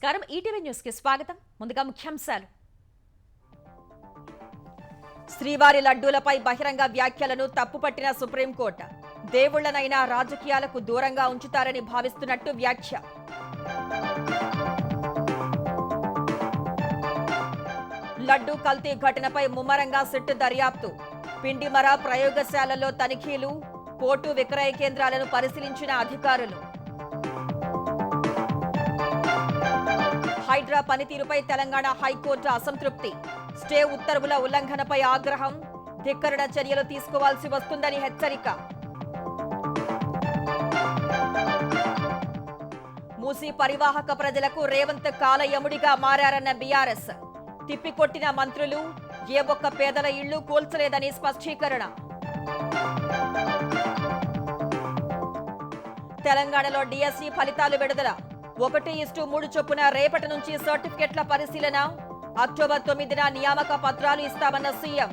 నమస్కారం. ETV news కి స్వాగతం. ముందుగా ముఖ్యాంశాలు. శ్రీవారి లడ్డూలపై బహిరంగ వ్యాఖ్యలను తప్పుపట్టిన సుప్రీంకోర్టు. దేవుళ్లనైనా రాజకీయాలకు దూరంగా ఉంచుతారని భావిస్తున్నట్టు వ్యాఖ్య. లడ్డూ కల్తీ ఘటనపై ముమ్మరంగా సిట్ దర్యాప్తు. పిండిమర ప్రయోగశాలలో తనిఖీలు. పోటు విక్రయ కేంద్రాలను పరిశీలించిన అధికారులు. హైడ్రా పనితీరుపై తెలంగాణ హైకోర్టు అసంతృప్తి. స్టే ఉత్తర్వుల ఉల్లంఘనపై ఆగ్రహం. ధిక్కరణ చర్యలు తీసుకోవాల్సి వస్తుందని హెచ్చరిక. మూసీ పరివాహక ప్రజలకు రేవంత్ కాలయముడిగా మారారన్న బీఆర్ఎస్. తిప్పికొట్టిన మంత్రులు. ఏ ఒక్క పేదల ఇళ్లు కూల్చలేదని స్పష్టీకరణ. తెలంగాణలో డిఎస్సి ఫలితాలు విడుదల. 1:3 చొప్పున రేపటి నుంచి సర్టిఫికెట్ల పరిశీలన. అక్టోబర్ 9న నియామక పత్రాలు ఇస్తామన్న సీఎం.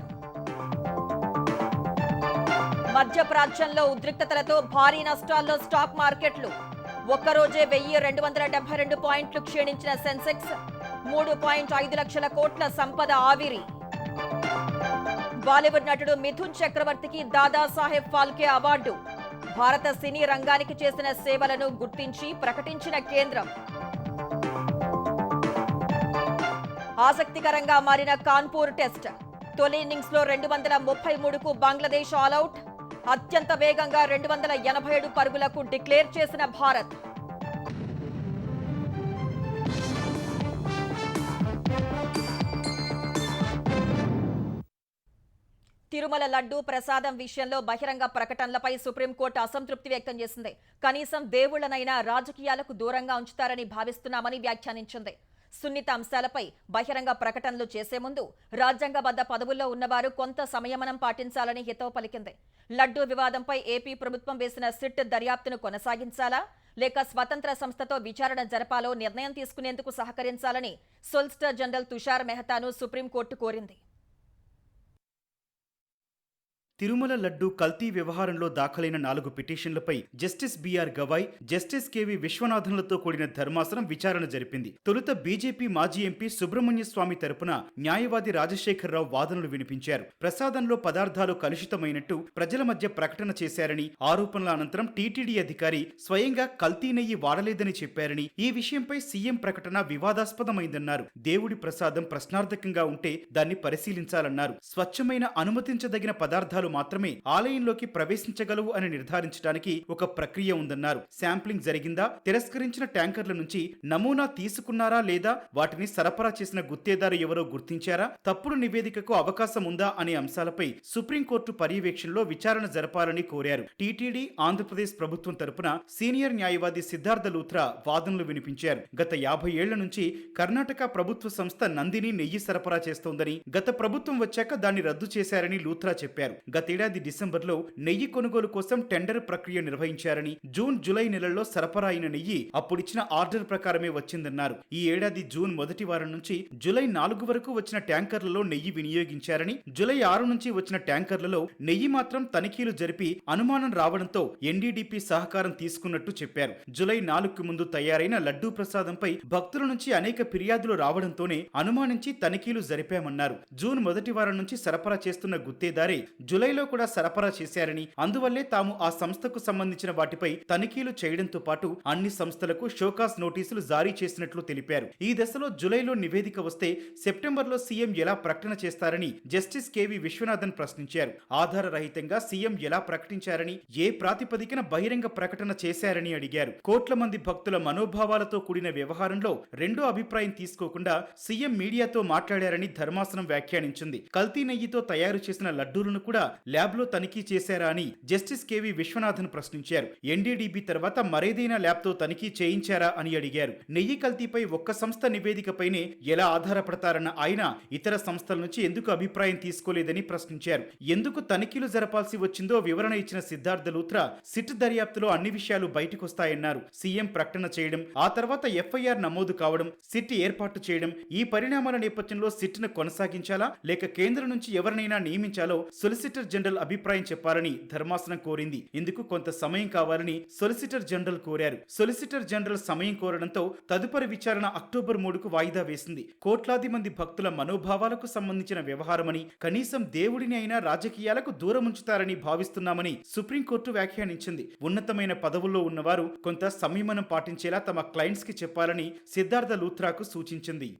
మధ్యప్రాచ్యంలో ఉద్రిక్తతలతో భారీ నష్టాల్లో స్టాక్ మార్కెట్లు. ఒక్కరోజే 1272 పాయింట్లు క్షీణించిన సెన్సెక్స్. 3.5 లక్షల కోట్ల సంపద ఆవిరి. బాలీవుడ్ నటుడు మిథున్ చక్రవర్తికి దాదాసాహెబ్ ఫాల్కే అవార్డు. భారత సినీ రంగానికి చేసిన సేవలను గుర్తించి ప్రకటించిన కేంద్రం. ఆసక్తికరంగా మారిన కాన్పూర్ టెస్ట్. తొలి ఇన్నింగ్స్ లో 233కు బంగ్లాదేశ్ ఆలౌట్. అత్యంత వేగంగా 287 పరుగులకు డిక్లేర్ చేసిన భారత్. తిరుమల లడ్డూ ప్రసాదం విషయంలో బహిరంగ ప్రకటనలపై సుప్రీంకోర్టు అసంతృప్తి వ్యక్తం చేసింది. కనీసం దేవుళ్లనైనా రాజకీయాలకు దూరంగా ఉంచుతారని భావిస్తున్నామని వ్యాఖ్యానించింది. సున్నిత అంశాలపై బహిరంగ ప్రకటనలు చేసే ముందు రాజ్యాంగబద్ధ పదవుల్లో ఉన్నవారు కొంత సంయమనం పాటించాలని హితవు పలికింది. లడ్డూ వివాదంపై ఏపీ ప్రభుత్వం వేసిన సిట్ దర్యాప్తును కొనసాగించాలా లేక స్వతంత్ర సంస్థతో విచారణ జరపాలో నిర్ణయం తీసుకునేందుకు సహకరించాలని సొలిసిటర్ జనరల్ తుషార్ మెహతాను సుప్రీంకోర్టు కోరింది. తిరుమల లడ్డూ కల్తీ వ్యవహారంలో దాఖలైన 4 పిటిషన్లపై justice BR Gavai, justice KV విశ్వనాథన్లతో కూడిన ధర్మాసనం విచారణ జరిపింది. తొలుత బీజేపీ మాజీ ఎంపీ సుబ్రహ్మణ్య స్వామి తరపున న్యాయవాది రాజశేఖరరావు వాదనలు వినిపించారు. ప్రసాదంలో పదార్థాలు కలుషితమైనట్టు ప్రజల మధ్య ప్రకటన చేశారని, ఆరోపణల అనంతరం టీటీడీ అధికారి స్వయంగా కల్తీ నెయ్యి వాడలేదని చెప్పారని, ఈ విషయంపై సీఎం ప్రకటన వివాదాస్పదమైందన్నారు. దేవుడి ప్రసాదం ప్రశ్నార్థకంగా ఉంటే దాన్ని పరిశీలించాలన్నారు. స్వచ్ఛమైన అనుమతించదగిన పదార్థాలు మాత్రమే ఆలయంలోకి ప్రవేశించగలవు అని నిర్ధారించడానికి ఒక ప్రక్రియ ఉందన్నారు. శాంప్లింగ్ జరిగిందా, తిరస్కరించిన ట్యాంకర్ల నుంచి నమూనా తీసుకున్నారా లేదా, వాటిని సరఫరా చేసిన గుత్తేదారు ఎవరో గుర్తించారా, తప్పుడు నివేదికకు అవకాశం ఉందా అనే అంశాలపై సుప్రీంకోర్టు పర్యవేక్షణలో విచారణ జరపాలని కోరారు. టీటీడీ ఆంధ్రప్రదేశ్ ప్రభుత్వం తరపున సీనియర్ న్యాయవాది సిద్ధార్థ లూథ్రా వాదనలు వినిపించారు. గత 50 ఏళ్ల నుంచి కర్ణాటక ప్రభుత్వ సంస్థ నందిని నెయ్యి సరఫరా చేస్తోందని, గత ప్రభుత్వం వచ్చాక దాన్ని రద్దు చేశారని లూథ్రా చెప్పారు. గతేడాది డిసెంబర్లో నెయ్యి కొనుగోలు కోసం టెండర్ ప్రక్రియ నిర్వహించారని, జూన్ జూలై నెలల్లో సరఫరా అయిన నెయ్యి అప్పుడిచ్చిన ఆర్డర్ ప్రకారమే వచ్చిందన్నారు. ఈ ఏడాది జూన్ మొదటి వారం నుంచి జూలై 4 వరకు వచ్చిన ట్యాంకర్లలో నెయ్యి వినియోగించారని, జూలై 6 నుంచి వచ్చిన ట్యాంకర్లలో నెయ్యి మాత్రం తనిఖీలు జరిపి అనుమానం రావడంతో ఎన్డీడీపీ సహకారం తీసుకున్నట్టు చెప్పారు. జూలై 4కు ముందు తయారైన లడ్డూ ప్రసాదంపై భక్తుల నుంచి అనేక ఫిర్యాదులు రావడంతోనే అనుమానించి తనిఖీలు జరిపామన్నారు. జూన్ మొదటి వారం నుంచి సరఫరా చేస్తున్న గుత్తేదారే జూలైలో కూడా సరఫరా చేశారని, అందువల్లే తాము ఆ సంస్థకు సంబంధించిన వాటిపై తనిఖీలు చేయడంతో పాటు అన్ని సంస్థలకు షోకాస్ నోటీసులు జారీ చేసినట్లు తెలిపారు. ఈ దశలో జూలైలో నివేదిక వస్తే సెప్టెంబర్లో సీఎం ఎలా ప్రకటన చేస్తారని జస్టిస్ కెవి విశ్వనాథన్ ప్రశ్నించారు. ఆధార రహితంగా సీఎం ఎలా ప్రకటించారని, ఏ ప్రాతిపదికన బహిరంగ ప్రకటన చేశారని అడిగారు. కోట్ల మంది భక్తుల మనోభావాలతో కూడిన వ్యవహారంలో రెండో అభిప్రాయం తీసుకోకుండా సీఎం మీడియాతో మాట్లాడారని ధర్మాసనం వ్యాఖ్యానించింది. కల్తీ నెయ్యితో తయారు చేసిన లడ్డూలను కూడా ల్యాబ్ లో తనిఖీ చేశారా అని జస్టిస్ కెవి విశ్వనాథన్ ప్రశ్నించారు. ఎన్డీడీబీ తర్వాత మరేదైనా ల్యాబ్ తో తనిఖీ చేయించారా అని అడిగారు. నెయ్యి కల్తీపై ఒక్క సంస్థ నివేదికపైనే ఎలా ఆధారపడతారన్న ఆయన ఇతర సంస్థల నుంచి ఎందుకు అభిప్రాయం తీసుకోలేదని ప్రశ్నించారు. ఎందుకు తనిఖీలు జరపాల్సి వచ్చిందో వివరణ ఇచ్చిన సిద్ధార్థ లూథ్రా సిట్ దర్యాప్తులో అన్ని విషయాలు బయటకొస్తాయన్నారు. సీఎం ప్రకటన చేయడం, ఆ తర్వాత ఎఫ్ఐఆర్ నమోదు కావడం, సిట్ ఏర్పాటు చేయడం, ఈ పరిణామాల నేపథ్యంలో సిట్ ను కొనసాగించాలా లేక కేంద్రం నుంచి ఎవరినైనా నియమించాలో సొలిసిటర్ సొలిసిటర్ జనరల్ అభిప్రాయం చెప్పాలని ధర్మాసనం కోరింది. ఇందుకు కొంత సమయం కావాలని సొలిసిటర్ జనరల్ కోరారు. సొలిసిటర్ జనరల్ సమయం కోరడంతో తదుపరి విచారణ అక్టోబర్ 3కు వాయిదా వేసింది. కోట్లాది మంది భక్తుల మనోభావాలకు సంబంధించిన వ్యవహారమని, కనీసం దేవుడిని అయినా రాజకీయాలకు దూరం ఉంచుతారని భావిస్తున్నామని సుప్రీంకోర్టు వ్యాఖ్యానించింది. ఉన్నతమైన పదవుల్లో ఉన్నవారు కొంత సంయమనం పాటించేలా తమ క్లయింట్స్ కి చెప్పాలని సిద్ధార్థ లూథ్రాకు సూచించింది.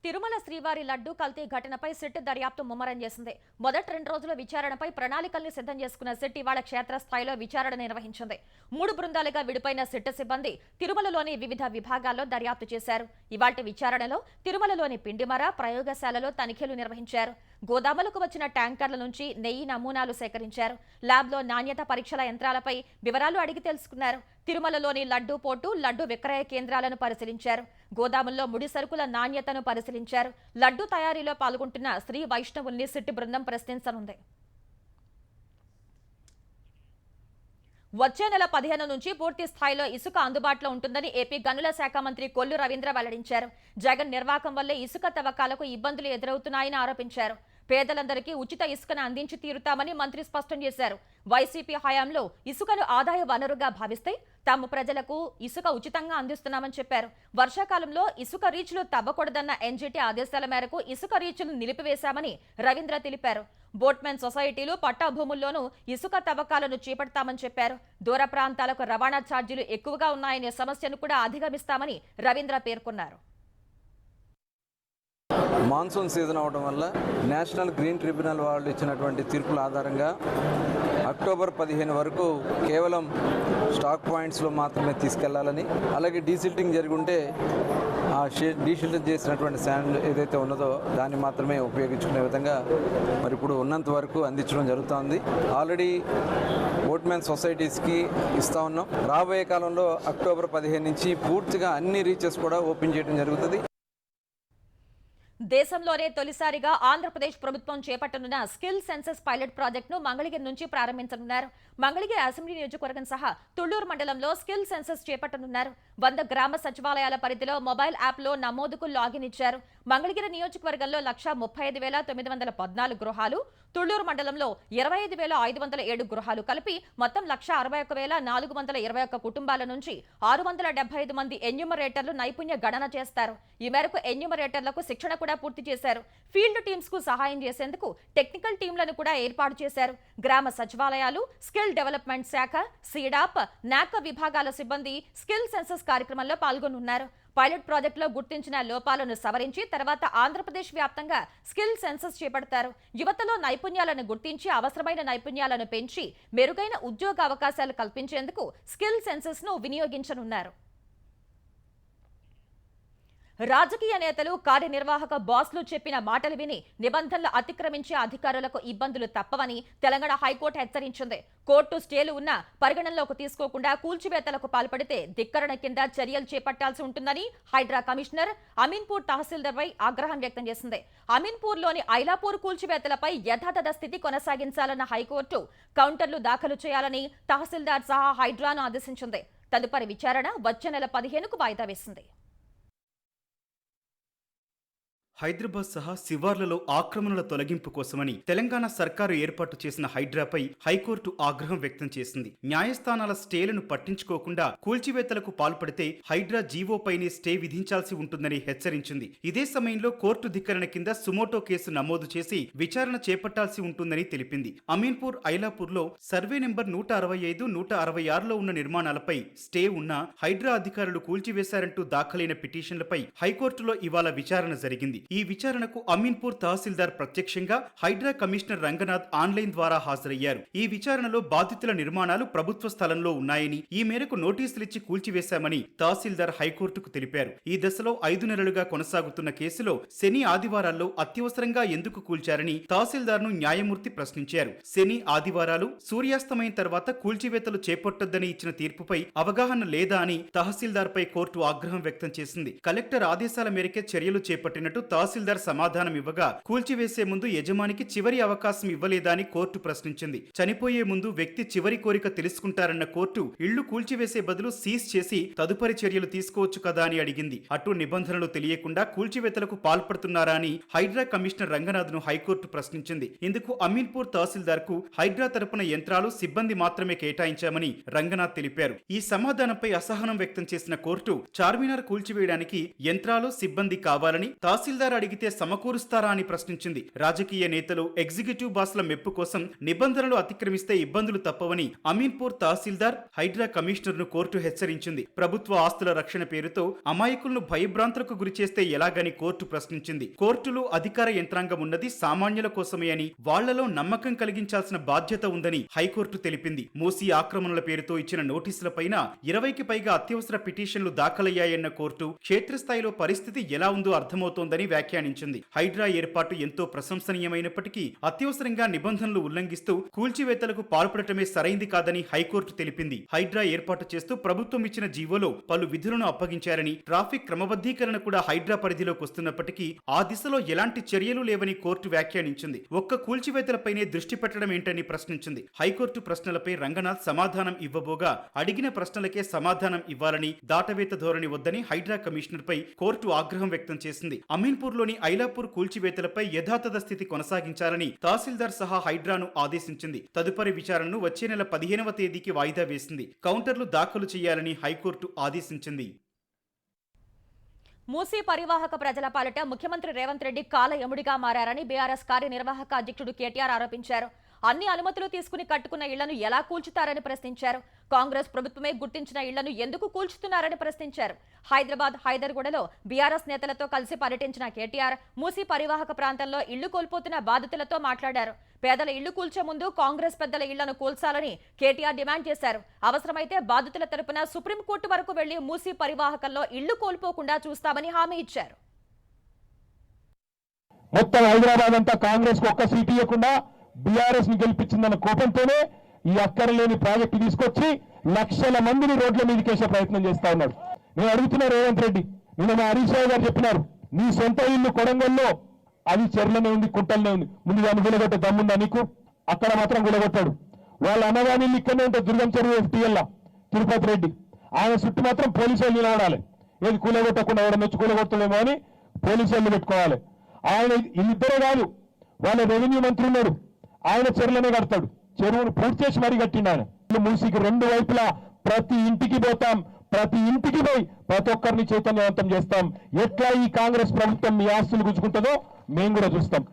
తిరుమల శ్రీవారి లడ్డూ కల్తీ ఘటనపై సిట్ దర్యాప్తు ముమ్మరం చేసింది. మొదటి 2 రోజుల విచారణపై ప్రణాళికల్ని సిద్ధం చేసుకున్న సిట్ ఇవాళ క్షేత్రస్థాయిలో విచారణ నిర్వహించింది. 3 బృందాలుగా విడిపోయిన సిట్ సిబ్బంది తిరుమలలోని వివిధ విభాగాల్లో దర్యాప్తు చేశారు. ఇవాల్టి విచారణలో తిరుమలలోని పిండిమర ప్రయోగశాలలో తనిఖీలు నిర్వహించారు. గోదాములకు వచ్చిన ట్యాంకర్ల నుంచి నెయ్యి నమూనాలు సేకరించారు. ల్యాబ్లో నాణ్యత పరీక్షల యంత్రాలపై వివరాలు అడిగి తెలుసుకున్నారు. తిరుమలలోని లడ్డూ పోటు, లడ్డూ విక్రయ కేంద్రాలను పరిశీలించారు. గోదాముల్లో ముడి సరుకుల నాణ్యతను పరిశీలించారు. లడ్డూ తయారీలో పాల్గొంటున్న శ్రీ వైష్ణవుల్ని సిట్ బృందం ప్రశ్నించనుంది. వచ్చే నెల 15 నుంచి పూర్తి స్థాయిలో ఇసుక అందుబాటులో ఉంటుందని ఏపీ గనుల శాఖ మంత్రి కొల్లు రవీంద్ర వెల్లడించారు. జగన్ నిర్వాకం వల్లే ఇసుక తవ్వకాలకు ఇబ్బందులు ఎదురవుతున్నాయని ఆరోపించారు. పేదలందరికీ ఉచిత ఇసుకను అందించి తీరుతామని మంత్రి స్పష్టం చేశారు. వైసీపీ హయాంలో ఇసుకను ఆదాయ వనరుగా భావిస్తే తాము ప్రజలకు ఇసుక ఉచితంగా అందిస్తున్నామని చెప్పారు. వర్షాకాలంలో ఇసుక రీచ్లు తవ్వకూడదన్న ఎన్జీటీ ఆదేశాల మేరకు ఇసుక రీచ్లు నిలిపివేశామని రవీంద్ర తెలిపారు. బోట్మెన్ సొసైటీలు పట్టా భూముల్లోనూ ఇసుక తవ్వకాలను చేపడతామని చెప్పారు. దూర ప్రాంతాలకు రవాణా ఛార్జీలు ఎక్కువగా ఉన్నాయనే సమస్యను కూడా అధిగమిస్తామని రవీంద్ర పేర్కొన్నారు. మాన్సూన్ సీజన్ అవడం వల్ల నేషనల్ గ్రీన్ ట్రిబ్యునల్ వాళ్ళు ఇచ్చినటువంటి తీర్పుల ఆధారంగా అక్టోబర్ 15 వరకు కేవలం స్టాక్ పాయింట్స్లో మాత్రమే తీసుకెళ్లాలని, అలాగే డీసిల్టింగ్ జరిగి ఉంటే ఆ డీసిల్ట్ చేసినటువంటి శాండ్ ఏదైతే ఉన్నదో దాన్ని మాత్రమే ఉపయోగించుకునే విధంగా మరి ఇప్పుడు ఉన్నంత వరకు అందించడం జరుగుతోంది. ఆల్రెడీ బోట్మెన్ సొసైటీస్కి ఇస్తా ఉన్నాం. రాబోయే కాలంలో అక్టోబర్ 15 నుంచి పూర్తిగా అన్ని రీచెస్ కూడా ఓపెన్ చేయడం జరుగుతుంది. దేశంలోనే తొలిసారిగా ఆంధ్రప్రదేశ్ ప్రభుత్వం చేపట్టనున్న స్కిల్ సెన్సస్ పైలట్ ప్రాజెక్టును మంగళగిరి నుంచి ప్రారంభించనున్నారు. మంగళగిరి అసెంబ్లీ నియోజకవర్గం సహా తుళ్లూరు మండలంలో స్కిల్ సెన్సస్ చేపట్టనున్నారు. 100 గ్రామ సచివాలయాల పరిధిలో మొబైల్ యాప్లో నమోదుకు లాగిన్ ఇచ్చారు. మంగళగిరి నియోజకవర్గంలో 135,914 గృహాలు, తుళ్లూరు మండలంలో 25,507 గృహాలు కలిపి మొత్తం 161,421 కుటుంబాల నుంచి 675 మంది ఎన్యూమరేటర్లు నైపుణ్య గణన చేస్తారు. ఈ మేరకు ఎన్యూమరేటర్లకు శిక్షణ కూడా పూర్తి చేశారు. ఫీల్డ్ టీమ్స్ కు సహాయం చేసేందుకు టెక్నికల్ టీంలను కూడా ఏర్పాటు చేశారు. గ్రామ సచివాలయాలు, స్కిల్ డెవలప్మెంట్ శాఖ, సీడాప్, నాక్ విభాగాల సిబ్బంది స్కిల్ సెన్సస్ కార్యక్రమంలో పాల్గొనున్నారు. పైలట్ ప్రాజెక్టులో గుర్తించిన లోపాలను సవరించి తర్వాత ఆంధ్రప్రదేశ్ వ్యాప్తంగా స్కిల్ సెన్సస్ చేపడతారు. యువతలో నైపుణ్యాలను గుర్తించి అవసరమైన నైపుణ్యాలను పెంచి మెరుగైన ఉద్యోగ అవకాశాలు కల్పించేందుకు స్కిల్ సెన్సస్ ను వినియోగించనున్నారు. రాజకీయ నేతలు, కార్యనిర్వాహక బాస్లు చెప్పిన మాటలు విని నిబంధనలు అతిక్రమించే అధికారులకు ఇబ్బందులు తప్పవని తెలంగాణ హైకోర్టు హెచ్చరించింది. కోర్టు స్టేలు ఉన్నా పరిగణనలోకి తీసుకోకుండా కూల్చివేతలకు పాల్పడితే ధిక్కరణ కింద చర్యలు చేపట్టాల్సి ఉంటుందని హైడ్రా కమిషనర్ అమీన్పూర్ తహసీల్దార్పై ఆగ్రహం వ్యక్తం చేసింది. అమీన్పూర్లోని ఐలాపూర్ కూల్చివేతలపై యథాతథ స్థితి కొనసాగించాలన్న హైకోర్టు కౌంటర్లు దాఖలు చేయాలని తహసీల్దార్ సహా హైడ్రాను ఆదేశించింది. తదుపరి విచారణ వచ్చే నెల 15కు వాయిదా వేసింది. హైదరాబాద్ సహా శివార్లలో ఆక్రమణల తొలగింపు కోసమని తెలంగాణ సర్కారు ఏర్పాటు చేసిన హైడ్రాపై హైకోర్టు ఆగ్రహం వ్యక్తం చేసింది. న్యాయస్థానాల స్టేలను పట్టించుకోకుండా కూల్చివేతలకు పాల్పడితే హైడ్రా జీవోపైనే స్టే విధించాల్సి ఉంటుందని హెచ్చరించింది. ఇదే సమయంలో కోర్టు ధిక్కరణ కింద సుమోటో కేసు నమోదు చేసి విచారణ చేపట్టాల్సి ఉంటుందని తెలిపింది. అమీన్పూర్, ఐలాపూర్లో సర్వే నెంబర్ 165, 166లో ఉన్న నిర్మాణాలపై స్టే ఉన్న హైడ్రా అధికారులు కూల్చివేశారంటూ దాఖలైన పిటిషన్లపై హైకోర్టులో ఇవాళ విచారణ జరిగింది. ఈ విచారణకు అమీన్పూర్ తహసీల్దార్ ప్రత్యక్షంగా, హైడ్రా కమిషనర్ రంగనాథ్ ఆన్లైన్ ద్వారా హాజరయ్యారు. ఈ విచారణలో బాధితుల నిర్మాణాలు ప్రభుత్వ స్థలంలో ఉన్నాయని, ఈ మేరకు నోటీసులిచ్చి కూల్చివేశామని తహసీల్దార్ హైకోర్టుకు తెలిపారు. ఈ దశలో 5 నెలలుగా కొనసాగుతున్న కేసులో శని, ఆదివారాల్లో అత్యవసరంగా ఎందుకు కూల్చారని తహసీల్దార్ను న్యాయమూర్తి ప్రశ్నించారు. శని, ఆదివారాలు సూర్యాస్తమయం తర్వాత కూల్చివేతలు చేపట్టొద్దని ఇచ్చిన తీర్పుపై అవగాహన లేదా అని తహసీల్దార్పై కోర్టు ఆగ్రహం వ్యక్తం చేసింది. కలెక్టర్ ఆదేశాల మేరకే చర్యలు చేపట్టినట్టు తహసీల్దార్ సమాధానం ఇవ్వగా కూల్చివేసే ముందు యజమానికి చివరి అవకాశం ఇవ్వలేదా అని కోర్టు ప్రశ్నించింది. చనిపోయే ముందు వ్యక్తి చివరి కోరిక తెలుసుకుంటారన్న కోర్టు ఇళ్లు కూల్చివేసే బదులు సీజ్ చేసి తదుపరి చర్యలు తీసుకోవచ్చు కదా అని అడిగింది. అటు నిబంధనలు తెలియకుండా కూల్చివేతలకు పాల్పడుతున్నారా అని హైడ్రా కమిషనర్ రంగనాథ్ను హైకోర్టు ప్రశ్నించింది. ఇందుకు అమీన్పూర్ తహసీల్దార్ కు హైడ్రా తరపున యంత్రాలు, సిబ్బంది మాత్రమే కేటాయించామని రంగనాథ్ తెలిపారు. ఈ సమాధానంపై అసహనం వ్యక్తం చేసిన కోర్టు చార్మినార్ కూల్చివేయడానికి యంత్రాలు, సిబ్బంది కావాలని తహసీల్దార్ అడిగితే సమకూరుస్తారా అని ప్రశ్నించింది. రాజకీయ నేతలు, ఎగ్జిక్యూటివ్ బాస్ల మెప్పు కోసం నిబంధనలు అతిక్రమిస్తే ఇబ్బందులు తప్పవని అమీన్పూర్ తహసీల్దార్, హైడ్రా కమిషనర్ ను కోర్టు హెచ్చరించింది. ప్రభుత్వ ఆస్తుల రక్షణ పేరుతో అమాయకులను భయభ్రాంతులకు గురిచేస్తే ఎలాగని కోర్టు ప్రశ్నించింది. కోర్టులు, అధికార యంత్రాంగం ఉన్నది సామాన్యుల కోసమే అని, వాళ్లలో నమ్మకం కలిగించాల్సిన బాధ్యత ఉందని హైకోర్టు తెలిపింది. మూసీ ఆక్రమణల పేరుతో ఇచ్చిన నోటీసులపైన 20కి పైగా అత్యవసర పిటిషన్లు దాఖలయ్యాయన్న కోర్టు క్షేత్రస్థాయిలో పరిస్థితి ఎలా ఉందో అర్థమవుతోందని వ్యాఖ్యానించింది. హైడ్రా ఏర్పాటు ఎంతో ప్రశంసనీయమైనప్పటికీ అత్యవసరంగా నిబంధనలు ఉల్లంఘిస్తూ కూల్చివేతలకు పాల్పడటమే సరైంది కాదని హైకోర్టు తెలిపింది. హైడ్రా ఏర్పాటు చేస్తూ ప్రభుత్వం ఇచ్చిన జీవోలో పలు విధులను అప్పగించారని, ట్రాఫిక్ క్రమబద్ధీకరణ కూడా హైడ్రా పరిధిలోకి వస్తున్నప్పటికీ ఆ దిశలో ఎలాంటి చర్యలు లేవని కోర్టు వ్యాఖ్యానించింది. ఒక్క కూల్చివేతలపైనే దృష్టి పెట్టడం ఏంటని ప్రశ్నించింది. హైకోర్టు ప్రశ్నలపై రంగనాథ్ సమాధానం ఇవ్వబోగా అడిగిన ప్రశ్నలకే సమాధానం ఇవ్వాలని, దాటవేత ధోరణి వద్దని హైడ్రా కమిషనర్ పై కోర్టు ఆగ్రహం వ్యక్తం చేసింది. అమీన్పూర్లోని ఐలాపూర్ కూల్చివేతలపై యథాతథ స్థితి కొనసాగించాలని తహసీల్దార్ సహా హైడ్రాను ఆదేశించింది. తదుపరి విచారణను వచ్చే నెల 15వ తేదీకి వాయిదా వేసింది. కౌంటర్లు దాఖలు చేయాలని హైకోర్టు ఆదేశించింది. మూసీ పరివాహక ప్రజల పాలిట ముఖ్యమంత్రి రేవంత్ రెడ్డి కాల యముడిగా మారారని బీఆర్ఎస్ కార్యనిర్వాహక అధ్యక్షుడు కేటీఆర్ ఆరోపించారు. అన్ని అనుమతులు తీసుకుని కట్టుకున్న ఇళ్లను ఎలా కూల్చుతారని ప్రశ్నించారు. కాంగ్రెస్ ప్రభుత్వమే గుర్తించిన ఇళ్లను ఎందుకు కూల్చుతున్నారని ప్రశ్నించారు. హైదరాబాద్, హైదర్గూడలో బీఆర్ఎస్ నేతలతో కలిసి పర్యటించిన కేటీఆర్ మూసీ పరివాహక ప్రాంతంలో ఇళ్లు కోల్పోతున్న బాధితులతో మాట్లాడారు. పేదల ఇళ్లు కూల్చే ముందు కాంగ్రెస్ పెద్దల ఇళ్లను కూల్చాలని కేటీఆర్ డిమాండ్ చేశారు. అవసరమైతే బాధితుల తరపున సుప్రీంకోర్టు వరకు వెళ్లి మూసీ పరివాహకంలో ఇళ్లు కోల్పోకుండా చూస్తామని హామీ ఇచ్చారు. మొత్తం హైదరాబాద్ అంతా కాంగ్రెస్ కు ఒక్క సీటు ఇవ్వకుండా బీఆర్ఎస్ ని గెలిపించిందన్న కోపంతోనే ఈ అక్కరలేని ప్రాజెక్టు తీసుకొచ్చి లక్షల మందిని రోడ్ల మీదకి వేసే ప్రయత్నం చేస్తా ఉన్నాడు. నేను అడుగుతున్నా రేవంత్ రెడ్డి, నిన్న మా హరీష్ రావు గారు చెప్పినారు, నీ సొంత ఇల్లు కొడంగల్లో అది చెర్లనే ఉంది, కుంటలనే ఉంది, ముందు దాన్ని గులగొట్టే దమ్ముందా నీకు? అక్కడ మాత్రం గులగొట్టాడు. వాళ్ళ అన్నగాని ఇక్కడనే ఉంటుంది, దుర్గం చెరువు ఎఫ్టీఎల్ తిరుపతి రెడ్డి, ఆయన చుట్టూ మాత్రం పోలీసు వాళ్ళు నిలబడాలి. ఏది కూలగొట్టకుండా ఎవడ వచ్చి కూలగొట్టలేమో అని పోలీసు వాళ్ళు పెట్టుకోవాలి. ఆయన ఇద్దరే కాదు, వాళ్ళ రెవెన్యూ మంత్రి ఉన్నాడు, ఆయన చెరువులనే కడతాడు. చెరువును పూర్తి చేసి మరీ కట్టిండు ఆయన. మూసీకి రెండు వైపులా ప్రతి ఇంటికి పోతాం, ప్రతి ఇంటికి పోయి ప్రతి ఒక్కరిని చైతన్యవంతం చేస్తాం. ఎట్లా ఈ కాంగ్రెస్ ప్రభుత్వం మీ ఆస్తులు గుంజుకుంటుందో మేము కూడా చూస్తాం.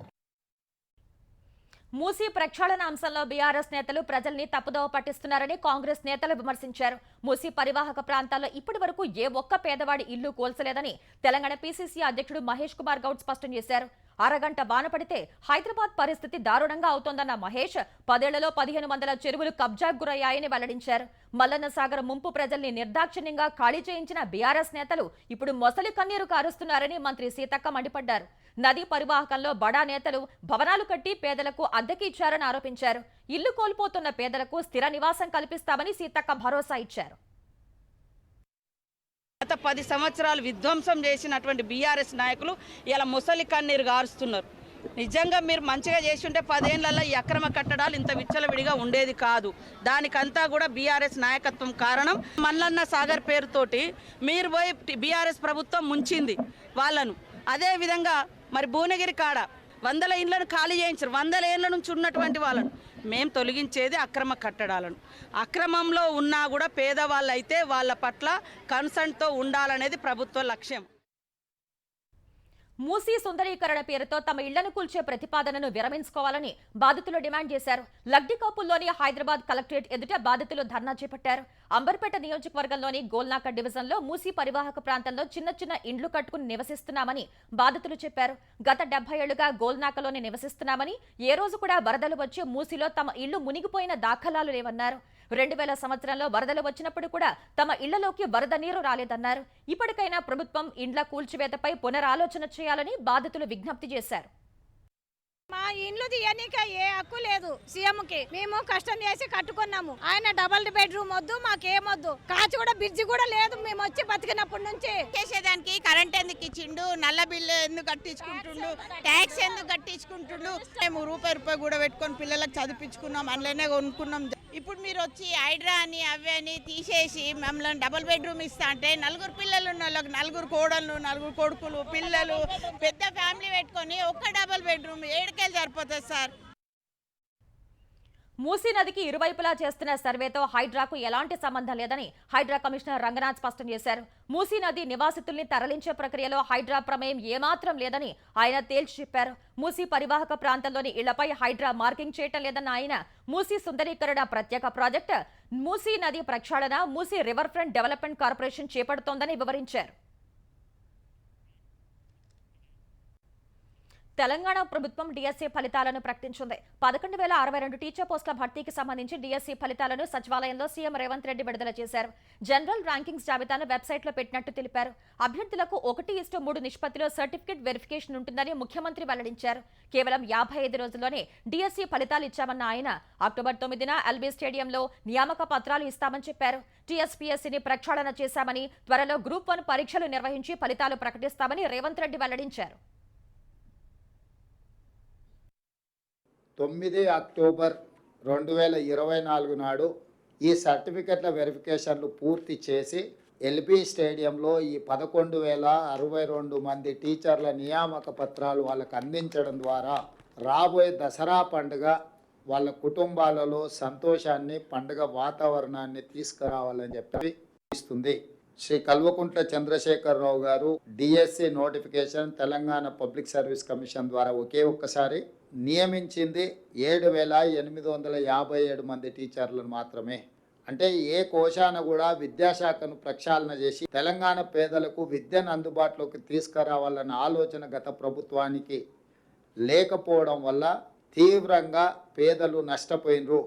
మూసీ ప్రక్షాళన అంశంలో బీఆర్ఎస్ నేతలు ప్రజల్ని తప్పుదోవ పట్టిస్తున్నారని కాంగ్రెస్ నేతలు విమర్శించారు. మూసీ పరివాహక ప్రాంతాల్లో ఇప్పటి వరకు ఏ ఒక్క పేదవాడి ఇల్లు కోల్చలేదని తెలంగాణ పీసీసీ అధ్యక్షుడు మహేష్ కుమార్ గౌడ్ స్పష్టం చేశారు. అరగంట బాన పడితే హైదరాబాద్ పరిస్థితి దారుణంగా అవుతోందన్న మహేష్ 10 ఏళ్లలో 1500 చెరువులు కబ్జాకు గురయ్యాయని వెల్లడించారు. మల్లన్న సాగర్ ముంపు ప్రజల్ని నిర్దాక్షిణ్యంగా ఖాళీ చేయించిన బీఆర్ఎస్ నేతలు ఇప్పుడు మొసలి కన్నీరు కారుస్తున్నారని మంత్రి సీతక్క మండిపడ్డారు. నదీ పరివాహకంలో బడా నేతలు భవనాలు కట్టి పేదలకు అద్దెకి ఇచ్చారని ఆరోపించారు. ఇల్లు కోల్పోతున్న పేదలకు స్థిర నివాసం కల్పిస్తామని సీతక్క భరోసా ఇచ్చారు. గత 10 సంవత్సరాలు విధ్వంసం చేసినటువంటి బీఆర్ఎస్ నాయకులు ఇలా ముసలి కన్నీరు గారుస్తున్నారు. నిజంగా మీరు మంచిగా చేసి ఉంటే 10 ఏళ్లలో ఈ అక్రమ కట్టడాలు ఇంత విచ్చలవిడిగా ఉండేది కాదు. దానికంతా కూడా బీఆర్ఎస్ నాయకత్వం కారణం. మల్లన్న సాగర్ పేరుతోటి మీరు పోయి బీఆర్ఎస్ ప్రభుత్వం ముంచింది వాళ్ళను. అదేవిధంగా మరి భువనగిరి కాడ 100 ఇండ్లను ఖాళీ చేయించారు. 100 ఏళ్ల నుంచి ఉన్నటువంటి వాళ్ళను మేము తొలగించేది అక్రమ కట్టడాలను. అక్రమంలో ఉన్నా కూడా పేదవాళ్ళు అయితే వాళ్ళ పట్ల కన్సర్న్తో ఉండాలనేది ప్రభుత్వ లక్ష్యం. మూసీ సుందరీకరణ పేరుతో తమ ఇళ్లను కూల్చే ప్రతిపాదనను విరమించుకోవాలని బాధితులు డిమాండ్ చేశారు. లగ్డికాపుల్లోని హైదరాబాద్ కలెక్టరేట్ ఎదుట బాధితులు ధర్నా చేపట్టారు. అంబర్పేట నియోజకవర్గంలోని గోల్నాక డివిజన్లో మూసీ పరివాహక ప్రాంతంలో చిన్న చిన్న ఇండ్లు కట్టుకుని నివసిస్తున్నామని బాధితులు చెప్పారు. గత 70 ఏళ్లుగా గోల్నాకలోని నివసిస్తున్నామని, ఏ రోజు కూడా వరదలు వచ్చి మూసీలో తమ ఇళ్లు మునిగిపోయిన దాఖలాలు లేవన్నారు. 2000 సంవత్సరంలో వరదలు వచ్చినప్పుడు కూడా తమ ఇళ్లలోకి వరద నీరు రాలేదన్నారు. ఇప్పటికైనా ప్రభుత్వం ఇండ్ల కూల్చివేతపై పునరాలోచన చేయాలని బాధితులు విజ్ఞప్తి చేశారు. మా ఇండ్లు తీయనీక ఏ హక్కు లేదు సీఎంకి. మేము కష్టం చేసి కట్టుకున్నాము. ఆయన డబుల్ బెడ్రూమ్ వద్దు, మాకేమొద్దు. కాచి కూడా బ్రిడ్జి కూడా లేదు మేము వచ్చి బతికినప్పటి నుంచి. చేసేదానికి కరెంట్ ఎందుకు ఇచ్చిండు, నల్ల బిల్లు ఎందుకు కట్టించుకుంటుండు, ట్యాక్స్ ఎందుకు కట్టించుకుంటుండు. మేము రూపాయి కూడా పెట్టుకొని పిల్లలకు చదివించుకున్నాం, అందులోనే కొనుక్కున్నాం. ఇప్పుడు మీరు వచ్చి హైడ్రా అని అవి అని తీసేసి మమ్మల్ని డబుల్ బెడ్రూమ్ ఇస్తా అంటే నలుగురు పిల్లలు ఉన్న వాళ్ళకి నలుగురు కోడళ్ళు, నలుగురు కొడుకులు, పిల్లలు, పెద్ద ఫ్యామిలీ పెట్టుకొని ఒక్క డబుల్ బెడ్రూమ్ ఏడుకెళ్ళి సరిపోతుంది సార్. మూసీ నదికి ఇరువైపులా చేస్తున్న సర్వేతో హైడ్రాకు ఎలాంటి సంబంధం లేదని హైడ్రా కమిషనర్ రంగనాథ్ స్పష్టం చేశారు. మూసీ నది నివాసితుల్ని తరలించే ప్రక్రియలో హైడ్రా ప్రమేయం ఏమాత్రం లేదని ఆయన తేల్చి చెప్పారు. మూసీ పరివాహక ప్రాంతంలోని ఇళ్లపై హైడ్రా మార్కింగ్ చేయటం లేదన్న ఆయన మూసీ సుందరీకరణ ప్రత్యేక ప్రాజెక్టు, మూసీ నది ప్రక్షాళన Musi river front development corporation చేపడుతోందని వివరించారు. తెలంగాణ ప్రభుత్వం డిఎస్సీ ఫలితాలను ప్రకటించింది. 11,062 టీచర్ పోస్టుల భర్తీకి సంబంధించి డిఎస్సీ ఫలితాలను సచివాలయంలో సీఎం రేవంత్ రెడ్డి విడుదల చేశారు. జనరల్ ర్యాంకింగ్స్ జాబితాను వెబ్సైట్లో పెట్టినట్టు తెలిపారు. అభ్యర్థులకు 1:3 నిష్పత్తిలో సర్టిఫికేట్ వెరిఫికేషన్ ఉంటుందని ముఖ్యమంత్రి వెల్లడించారు. కేవలం 55 రోజుల్లోనే డిఎస్సీ ఫలితాలు ఇచ్చామన్న ఆయన అక్టోబర్ 9న ఎల్బీ స్టేడియంలో నియామక పత్రాలు ఇస్తామని చెప్పారు. టీఎస్పీఎస్సీని ప్రక్షాళన చేశామని, త్వరలో గ్రూప్ 1 పరీక్షలు నిర్వహించి ఫలితాలు ప్రకటిస్తామని రేవంత్ రెడ్డి వెల్లడించారు. 9 అక్టోబర్ 2024 నాడు ఈ సర్టిఫికెట్ల వెరిఫికేషన్లు పూర్తి చేసి ఎల్బీ స్టేడియంలో ఈ 11,062 మంది టీచర్ల నియామక పత్రాలు వాళ్ళకు అందించడం ద్వారా రాబోయే దసరా పండుగ వాళ్ళ కుటుంబాలలో సంతోషాన్ని, పండుగ వాతావరణాన్ని తీసుకురావాలని చెప్పి ఇస్తుంది. శ్రీ కల్వకుంట్ల చంద్రశేఖరరావు గారు DSC notification Telangana public service commission ద్వారా ఒక్కసారి నియమించింది 7,857 మంది టీచర్లను మాత్రమే. అంటే ఏ కోశాన కూడా విద్యాశాఖను ప్రక్షాళన చేసి తెలంగాణ పేదలకు విద్యను అందుబాటులోకి తీసుకురావాలన్న ఆలోచన గత ప్రభుత్వానికి లేకపోవడం వల్ల తీవ్రంగా పేదలు నష్టపోయినరు.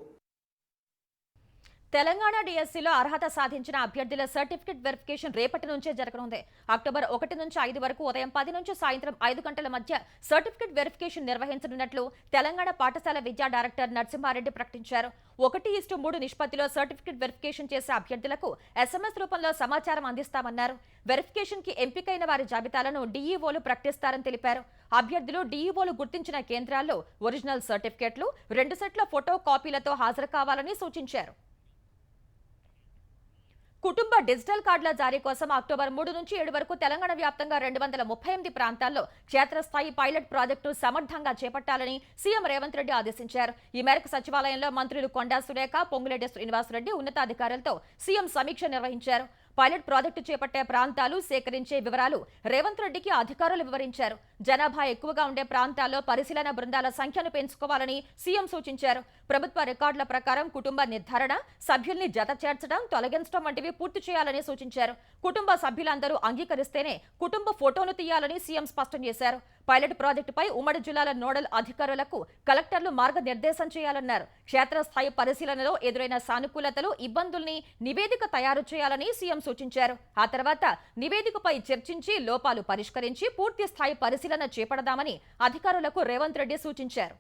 తెలంగాణ డిఎస్సీలో అర్హత సాధించిన అభ్యర్థుల సర్టిఫికెట్ వెరిఫికేషన్ రేపటి నుంచే జరగనుంది. అక్టోబర్ 1 నుంచి 5 వరకు ఉదయం 10 నుంచి సాయంత్రం 5 గంటల మధ్య సర్టిఫికెట్ వెరిఫికేషన్ నిర్వహించనున్నట్లు తెలంగాణ పాఠశాల విద్యా డైరెక్టర్ నరసింహారెడ్డి ప్రకటించారు. 1:3 నిష్పత్తిలో సర్టిఫికెట్ వెరిఫికేషన్ చేసే అభ్యర్థులకు ఎస్ఎంఎస్ రూపంలో సమాచారం అందిస్తామన్నారు. వెరిఫికేషన్ కి ఎంపికైన వారి జాబితాలను డీఈఓలు ప్రకటిస్తారని తెలిపారు. అభ్యర్థులు డీఈఓలు గుర్తించిన కేంద్రాల్లో ఒరిజినల్ సర్టిఫికెట్లు 2 సెట్ల ఫోటో కాపీలతో హాజరు కావాలని సూచించారు. కుటుంబ డిజిటల్ కార్డుల జారీ కోసం అక్టోబర్ 3 నుంచి 7 వరకు తెలంగాణ వ్యాప్తంగా 238 ప్రాంతాల్లో క్షేత్రస్థాయి పైలట్ ప్రాజెక్టు సమర్థంగా చేపట్టాలని సీఎం రేవంత్ రెడ్డి ఆదేశించారు. ఈ మేరకు సచివాలయంలో మంత్రులు కొండా సురేఖ, పొంగులేటి శ్రీనివాసరెడ్డి ఉన్నతాధికారులతో సీఎం సమీక్ష నిర్వహించారు. పైలట్ ప్రాజెక్టు చేపట్టే ప్రాంతాలు, సేకరించే వివరాలు రేవంత్ రెడ్డికి అధికారులు వివరించారు. జనాభా ఎక్కువగా ఉండే ప్రాంతాల్లో పరిశీలన బృందాల సంఖ్యను పెంచుకోవాలని సీఎం సూచించారు. ప్రభుత్వ రికార్డుల ప్రకారం కుటుంబ నిర్ధారణ, సభ్యుల్ని జత చేర్చడం, తొలగించడం వంటివి పూర్తి చేయాలని సూచించారు. కుటుంబ సభ్యులందరూ అంగీకరిస్తేనే కుటుంబ ఫోటోను తీయాలని సీఎం స్పష్టం చేశారు. పైలట్ ప్రాజెక్టుపై ఉమ్మడి జిల్లాల నోడల్ అధికారులకు కలెక్టర్లు మార్గనిర్దేశం చేయాలన్నారు. క్షేత్రస్థాయి పరిశీలనలో ఎదురైన సానుకూలతలు, ఇబ్బందుల్ని నివేదిక తయారు చేయాలని సీఎం సూచించారు. ఆ తర్వాత నివేదికపై చర్చించి లోపాలు పరిష్కరించి పూర్తి స్థాయి పరిశీలన చేపడదామని అధికారులకు రేవంత్ రెడ్డి సూచించారు.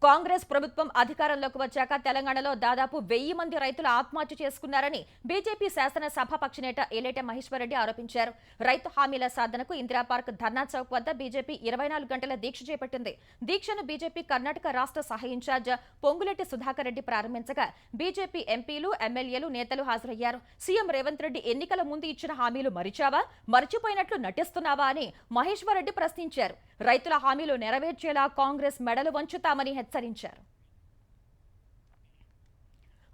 కాంగ్రెస్ ప్రభుత్వం అధికారంలోకి వచ్చాక తెలంగాణలో దాదాపు 1000 మంది రైతులు ఆత్మహత్య చేసుకున్నారని బీజేపీ శాసనసభాపక్ష నేత ఏలేటి మహేశ్వరరెడ్డి ఆరోపించారు. రైతు హామీల సాధనకు ఇందిరా పార్క్ ధర్నా చౌక్ వద్ద బీజేపీ 24 గంటల దీక్ష చేపట్టింది. దీక్షను బీజేపీ కర్ణాటక రాష్ట్ర సహ ఇన్ఛార్జ్ పొంగులేటి సుధాకర్ రెడ్డి ప్రారంభించగా బీజేపీ ఎంపీలు, ఎమ్మెల్యేలు, నేతలు హాజరయ్యారు. సీఎం రేవంత్ రెడ్డి ఎన్నికల ముందు ఇచ్చిన హామీలు మరిచావా, మరిచిపోయినట్లు నటిస్తున్నావా అని మహేశ్వరరెడ్డి ప్రశ్నించారు. రైతుల హామీలు నెరవేర్చేలా కాంగ్రెస్ మెడలు వంచుతామని హెచ్చరించారు.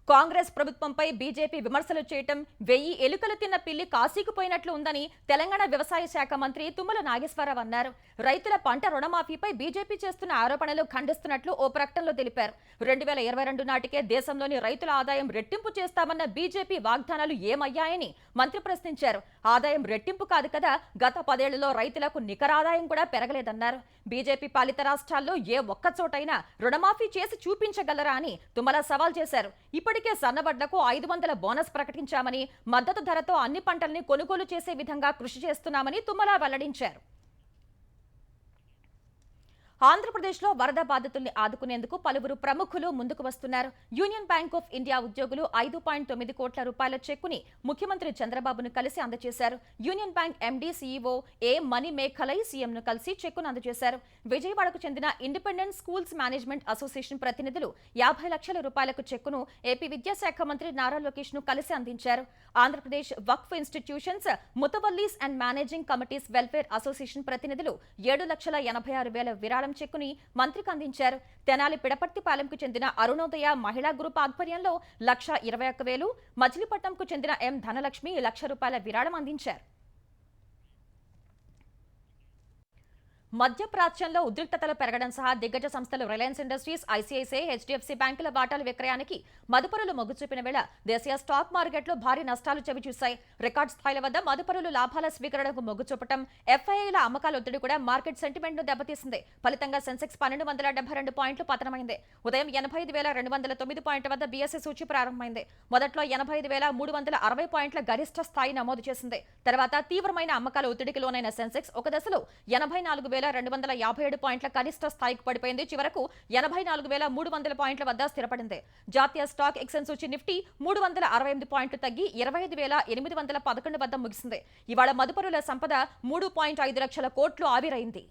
కాంగ్రెస్ ప్రభుత్వంపై బీజేపీ విమర్శలు చేయటం 1000 ఎలుకలు తిన్న పిల్లి కాశీకి పోయినట్లు ఉందని తెలంగాణ వ్యవసాయ శాఖ మంత్రి తుమ్మల నాగేశ్వరరావు అన్నారు. రైతుల పంట రుణమాఫీపై బీజేపీ చేస్తున్న ఆరోపణలు ఖండిస్తున్నట్లు ఓ ప్రకటనలో తెలిపారు. 2022 నాటికే దేశంలోని రైతుల ఆదాయం రెట్టింపు చేస్తామన్న బీజేపీ వాగ్దానాలు ఏమయ్యాయని మంత్రి ప్రశ్నించారు. ఆదాయం రెట్టింపు కాదు కదా, గత 10 ఏళ్లలో రైతులకు నికరాదాయం కూడా పెరగలేదన్నారు. బీజేపీ పాలిత రాష్ట్రాల్లో ఏ ఒక్క చోటైనా రుణమాఫీ చేసి చూపించగలరా అని తుమ్మల సవాల్ చేశారు. ఇప్పటికే సన్నవడ్లకు 500 బోనస్ ప్రకటించామని, మద్దతు ధరతో అన్ని పంటల్ని కొనుగోలు చేసే విధంగా కృషి చేస్తున్నామని తుమ్మల వెల్లడించారు. ఆంధ్రప్రదేశ్లో వరద బాధితుల్ని ఆదుకునేందుకు పలువురు ప్రముఖులు ముందుకు వస్తున్నారు. యూనియన్ బ్యాంక్ ఆఫ్ ఇండియా ఉద్యోగులు 5.9 కోట్ల రూపాయల చెక్కుని ముఖ్యమంత్రి చంద్రబాబును కలిసి అందజేశారు. Union bank MD CEO A Manimekalai సీఎంను కలిసి చెక్కును అందజేశారు. విజయవాడకు చెందిన ఇండిపెండెంట్ స్కూల్స్ మేనేజ్మెంట్ అసోసియేషన్ ప్రతినిధులు 50 లక్షల రూపాయలకు చెక్కును ఏపీ విద్యాశాఖ మంత్రి నారా లోకేష్ ను కలిసి అందించారు. Andhra Pradesh Waqf institutions mutawallis and managing committees welfare association ప్రతినిధులు 7,86,000 విరాళం చెక్కుని మంత్రికి అందించారు. తెనాలి పిడపర్తిపాలెంకు చెందిన అరుణోదయ మహిళా గ్రూప్ ఆధ్వర్యంలో 1,21,000, మచిలీపట్నంకు చెందిన ఎం ధనలక్ష్మి 1,00,000 రూపాయల విరాళం అందించారు. మధ్యప్రాచ్యంలో ఉద్రిక్తతలు పెరగడం సహా దిగ్గజ సంస్థలు రిలయన్స్ ఇండస్ట్రీస్, ఐసీఐసీఐ, హెచ్డీఎఫ్సీ బ్యాంకుల వాటాల విక్రయానికి మదుపరులు మొగ్గు చూపిన వేళ దేశీయ స్టాక్ మార్కెట్లో భారీ నష్టాలు చవిచూశాయి. రికార్డు స్థాయిల వద్ద మదుపరులు లాభాల స్వీకరణకు మొగ్గు చూపడం, ఎఫ్ఐఐల అమ్మకాల ఒత్తిడి కూడా మార్కెట్ సెంటిమెంట్ ను దెబ్బతీసింది. ఫలితంగా సెన్సెక్స్ 1,272 పాయింట్లు పతనమైంది. ఉదయం 85,209 పాయింట్ల వద్ద బీఎస్ఈ సూచి ప్రారంభమైంది. మొదట్లో 85,360 పాయింట్ల గరిష్ట స్థాయి నమోదు చేసింది. తర్వాత తీవ్రమైన అమ్మకాల ఒత్తిడికి లోనైన సెన్సెక్స్ ఒక దశలో 84,257 పాయింట్ల కనిష్ట స్థాయికి పడిపోయింది. చివరకు 84,300 పాయింట్ల వద్ద స్థిరపడింది. జాతీయ స్టాక్ ఎక్స్చేంజ్ సూచి నిఫ్టీ 368 పాయింట్లు తగ్గి 25,811 వద్ద ముగిసింది. ఇవాళ మదుపరుల సంపద 3.5 లక్షల కోట్లు ఆవిరైంది.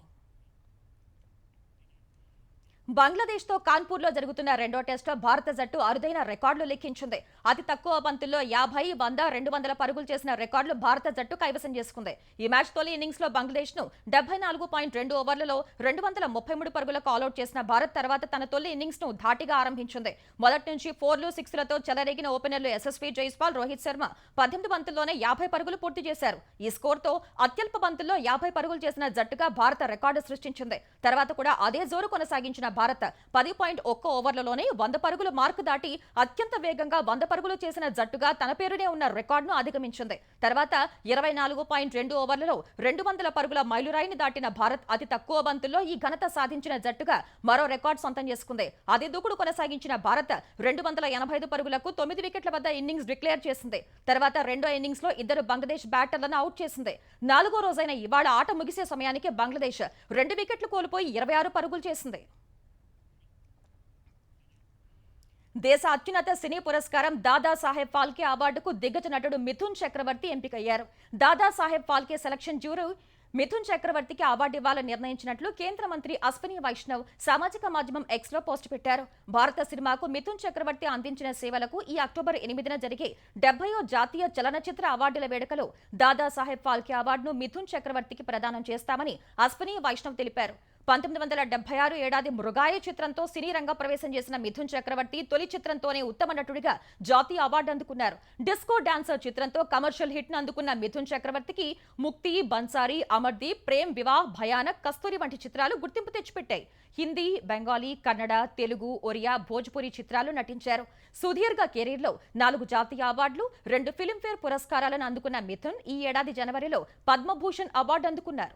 బంగ్లాదేశ్తో కాన్పూర్లో జరుగుతున్న రెండో టెస్టులో భారత జట్టు అరుదైన రికార్డులు లెక్కించింది. అతి తక్కువ బంతుల్లో 50, 100, 200 పరుగులు చేసిన రికార్డులు భారత జట్టు కైవసం చేసుకుంది. ఈ మ్యాచ్ తొలి ఇన్నింగ్స్ లో బంగ్లాదేశ్ ను 74.2 ఓవర్లలో 233 పరుగులకు ఆల్అౌట్ చేసిన భారత్ తర్వాత తన తొలి ఇన్నింగ్స్ ను ధాటిగా ఆరంభించింది. మొదటి నుంచి 4లు, 6లతో చెలరేగిన ఓపెనర్లు యశస్వి జైస్వాల్, రోహిత్ శర్మ 18 బంతుల్లోనే 50 పరుగులు పూర్తి చేశారు. ఈ స్కోర్తో అత్యల్ప బంతుల్లో 50 పరుగులు చేసిన జట్టుగా భారత రికార్డు సృష్టించింది. తర్వాత కూడా అదే జోరు కొనసాగించిన భారత్ 10.1 ఓవర్లలోనే 100 పరుగులు మార్కు దాటి అత్యంత వేగంగా 100 పరుగులు చేసిన జట్టుగా తన పేరునే ఉన్న రికార్డును అధిగమించింది. తర్వాత 24.2 ఓవర్లలో 200 పరుగుల మైలురాయిని దాటిన భారత్ అతి తక్కువ బంతుల్లో ఈ ఘనత సాధించిన జట్టుగా మరో రికార్డు సొంతం చేసుకుంది. అదే దూకుడు కొనసాగించిన భారత్ 285 పరుగులకు 9 వికెట్ల వద్ద ఇన్నింగ్స్ డిక్లేర్ చేసింది. తర్వాత రెండో ఇన్నింగ్స్ లో ఇద్దరు బంగ్లాదేశ్ బ్యాటర్లను అవుట్ చేసింది. 4వ రోజైన ఇవాళ ఆట ముగిసే సమయానికి బంగ్లాదేశ్ 2 వికెట్లు కోల్పోయి 26 పరుగులు చేసింది. దేశ అత్యున్నత సినీ పురస్కారం దాదాసాహెబ్ ఫాల్కే అవార్డుకు దిగ్గజ నటుడు మిథున్ చక్రవర్తి ఎంపికయ్యారు. దాదాసాహెబ్ ఫాల్కే సెలక్షన్ జ్యూరీ మిథున్ చక్రవర్తికి అవార్డు ఇవ్వాలని నిర్ణయించినట్లు కేంద్ర మంత్రి అశ్విని వైష్ణవ్ సామాజిక మాధ్యమం ఎక్స్ లో పోస్ట్ పెట్టారు. భారత సినిమాకు మిథున్ చక్రవర్తి అందించిన సేవలకు ఈ అక్టోబర్ 8న జరిగే 70వ జాతీయ చలనచిత్ర అవార్డుల వేడుకలో దాదాసాహెబ్ ఫాల్కే అవార్డును మిథున్ చక్రవర్తికి ప్రదానం చేస్తామని అశ్విని వైష్ణవ్ తెలిపారు. 1976 ఏడాది మృగాయ చిత్రంతో సినీ రంగ ప్రవేశం చేసిన మిథున్ చక్రవర్తి తొలి చిత్రంతోనే ఉత్తమ నటుడిగా జాతీయ అవార్డు అందుకున్నారు. డిస్కో డాన్సర్ చిత్రంతో కమర్షియల్ హిట్ ను అందుకున్న మిథున్ చక్రవర్తికి ముక్తి, బన్సారీ, అమర్దీప్, ప్రేమ్ వివాహ్, భయానక్, కస్తూరి వంటి చిత్రాలు గుర్తింపు తెచ్చిపెట్టాయి. హిందీ, బెంగాలీ, కన్నడ, తెలుగు, ఒరియా, భోజ్పురి చిత్రాలు నటించారు. సుదీర్ఘ కెరీర్లో 4 జాతీయ అవార్డులు, 2 ఫిల్మ్ఫేర్ పురస్కారాలను అందుకున్న మిథున్ ఈ ఏడాది జనవరిలో పద్మభూషణ్ అవార్డు అందుకున్నారు.